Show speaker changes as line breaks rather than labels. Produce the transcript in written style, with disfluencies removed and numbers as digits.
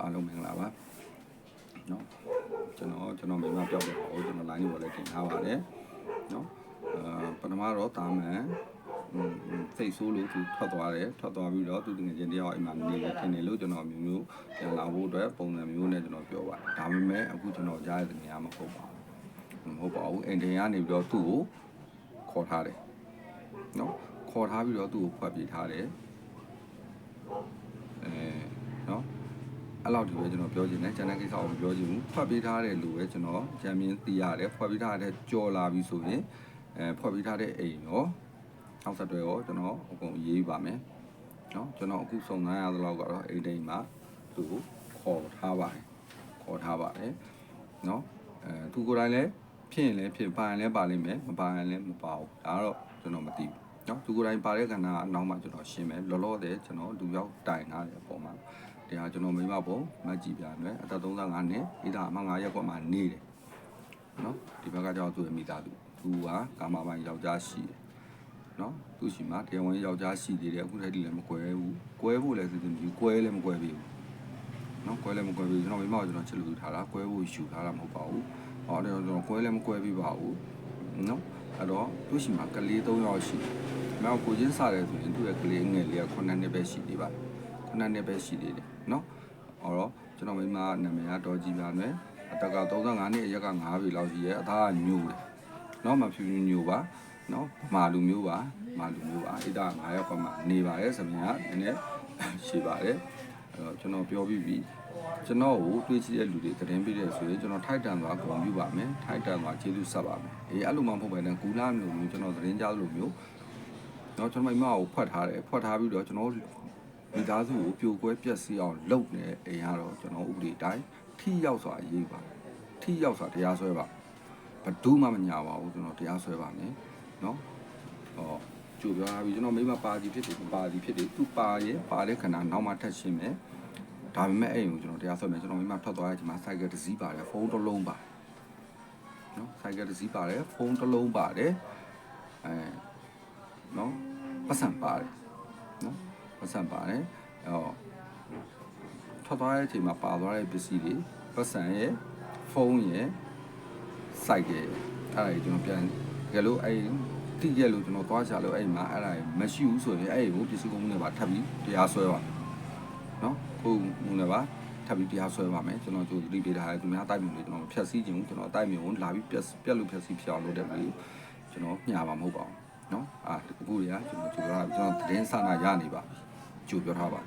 အားလုံးမင်္ဂလာပါနော်ကျွန်တော်မိမပြောက်တယ်ဟိုကျွန်တော် line ပေါ်လည်းတင်ထားပါတယ်နော်ပထမတော့တာမန်စိတ်ဆိုးလို့သူထွက်သွားပြီးတော့သူတကယ်ချင်းတယောက်အိမ်မှာနေရထင်တယ်လို့ကျွန်တော်မျိုးပြန်လာဖို့အတွက်ပုံစံမျိုးနဲ့ကျွန်တော်ပြောပါတယ်ဒါပေမဲ့အခုကျွန်တော်ကြားရတဲ့နေရာမဟုတ်ပါဘူးအိမ်တင်ကနေပြီးတော့သူ့ကိုခေါ်ထားတယ်နော်ခေါ်ထားပြီးတော့သူ့ကိုဖွက်ပြထားတယ်နော်အဲ့လောက်ဒီပဲကျွန်တော်ပြောချင်တယ်ကျန်တဲ့ကိစ္စကိုမပြောချင်ဘူးဖွက်ပေးထားတယ်လို့ပဲကျွန်တော်ကြံမြင်သိရတယ်ဖွက်ပေးထားတဲ့ကြော်လာပြီဆိုရင်ဖွက်ပေးထားတဲ့အိမ်ရောနောက်ဆက်တွဲရောကျွန်တော်အကုန်ရေးပါမယ်နော်ကျွန်တော်အခုစုံစမ်းရသလောက်ကတော့အိမ်တိမ်မှာသူ့ကိုခေါ်ထားပါတယ်နော်သူကိုယ်တိုင်လည်းဖြစ်ရင်လည်းဖြစ်ပါရင်လည်းပါလိမ့်မယ်မပါရင်လည်းမပါဘူးဒါကတော့ကျွန်တော်မသိဘူးနော်သူကိုယ်တိုင်ပါတဲ့ကဏ္ဍအနောက်မှာကျွန်တော်ရှင်းမယ်လောလောဆယ်ကျွန်တော်လူရောက်တိုင်ထားတဲ့အပေါ်မှာတရားကျွန်တော်မိမပုံမကြည့်ပြတယ်အသက်35နှစ်ဣဒါအမှ9ရက်ကွာမှာနေတယ်နော်ဒီဘက်ကကြောက်သူ့ရဲ့မိသားစုသူကကာမပိုင်းယောက်ျားရှိတယ်နော်သူရှိမှတရားဝင်ယောက်ျားရှိသေးတယ်အခုတည်းကလည်းမကွဲဘူးကွဲဖို့လည်းသူမရှိကွဲလည်းမကွဲပြီနော်ကွဲလည်းမကွဲပြီကျွန်တော်မိမကိုကျွန်တော်ချစ်လို့ထားတာကွဲဖို့ယူထားတာမဟုတ်ပါဘူးဟောတယ်ကျွန်တော်ကွဲလည်းမကွဲပြီပါဘူးနော်အဲ့တော့သူရှိမှကလေး3ယောက်ရှိတယ်နောက်ကိုချင်းစားတယ်ဆိုရင်သူ့ရဲ့ကလေးငယ်လေးက9နှစ်ပဲရှိသေးပါတယ်9နှစ်ပဲရှိသေးတယ်နော်ဟောတော့ကျွန်တော်မိမနာမည်ကတော့ကြည်ပြမယ်အသက်က35နှစ်အရက်က9ပြီလောက်ရှိရဲ့အသားကညိုတယ်နော်မဖြူညိုပါနော်မာလူမျိုးပါဣဒါ9ရက်ကွာမှာနေပါရဲ့ဆိုရင်ကနည်းနည်းရှိပါတယ်အဲ့တော့ကျွန်တော်ပြောပြီးပြီကျွန်တော်ကိုတွေးကြည့်တဲ့လူတွေသတင်းပေးတယ်ဆိုရင်ကျွန်တော်ထိုက်တန်သွားဂုဏ်ပြုပါမယ်ထိုက်တန်သွားကျေးဇူးဆက်ပါမယ်အဲ့လိုမှမဟုတ်ပဲနဲ့ဂူလာမျိုးကျွန်တော်သတင်းကြားလို့မျိုးနော်ကျွန်တော်မိမကိုဖွက်ထားပြီးတော့ကျွန်တော်မိသားစုကိုပြိုကွဲပြက်စီးအောင်လုပ်နေအိမ်ကတော့ကျွန်တော်ဥပဒေတိုင်းထိရောက်စွာရေးပါထိရောက်စွာတရားစွဲပါဘယ်သူမှမညာပါဘူးကျွန်တော်တရားစွဲပါမယ်နော်ဟောကြိုပြောထားပြီးကျွန်တော်မိမပါစီဖြစ်တယ်သူပါတဲ့ခဏနောက်မှထက်ရှင်းမယ်ဒါပေမဲ့အဲ့ကိုကျွန်တော်တရားစွဲမယ်ကျွန်တော်မိမထွက်သွားတဲ့အချိန်မှာစိုက်ကယ်တစ်စီးပါတယ်ဖုန်းတစ်လုံးပါနော်စိုက်ကယ်တစ်စီးပါတယ်ဖုန်းတစ်လုံးပါတယ်နော်ပတ်စံပါတယ်နော်ပတ်စံပါတယ်ထွက်သွားတဲ့အချိန်မှာပါသွားတဲ့ပစ္စည်းတွေပတ်စံရဲ့ဖုန်းရဲ့စိုက်ကယ်အဲ့ဒါကျွန်တော်ပြန်ကြလို့အဲ့တိကျလို့ကျွန်တော်သွားချလို့အဲ့မှာအဲ့ဒါမရှိဘူးဆိုရင်အဲ့ကိုပစ္စည်းကုန်မှုနဲ့ပါထပ်ပြီးတရားစွဲပါနော်ဟုတ်မှုနဲ့ပါထပ်ပြီးတရားစွဲပါမယ်ကျွန်တော်ကြိုသတိပေးထားတယ်သူများတိုက်မြုံလေးကျွန်တော်ဖြတ်စည်းခြင်းကျွန်တော်တိုက်မြုံလာပြီးပြက်လို့ဖြတ်စည်းဖြစ်အောင်လုပ်တယ်ပြီးကျွန်တော်ညှာပါမဟုတ်ပါဘူးနော်အခုတွေကကျွန်တော်သတင်းစာနာရနေပါပြီကြိုပြောထားပါ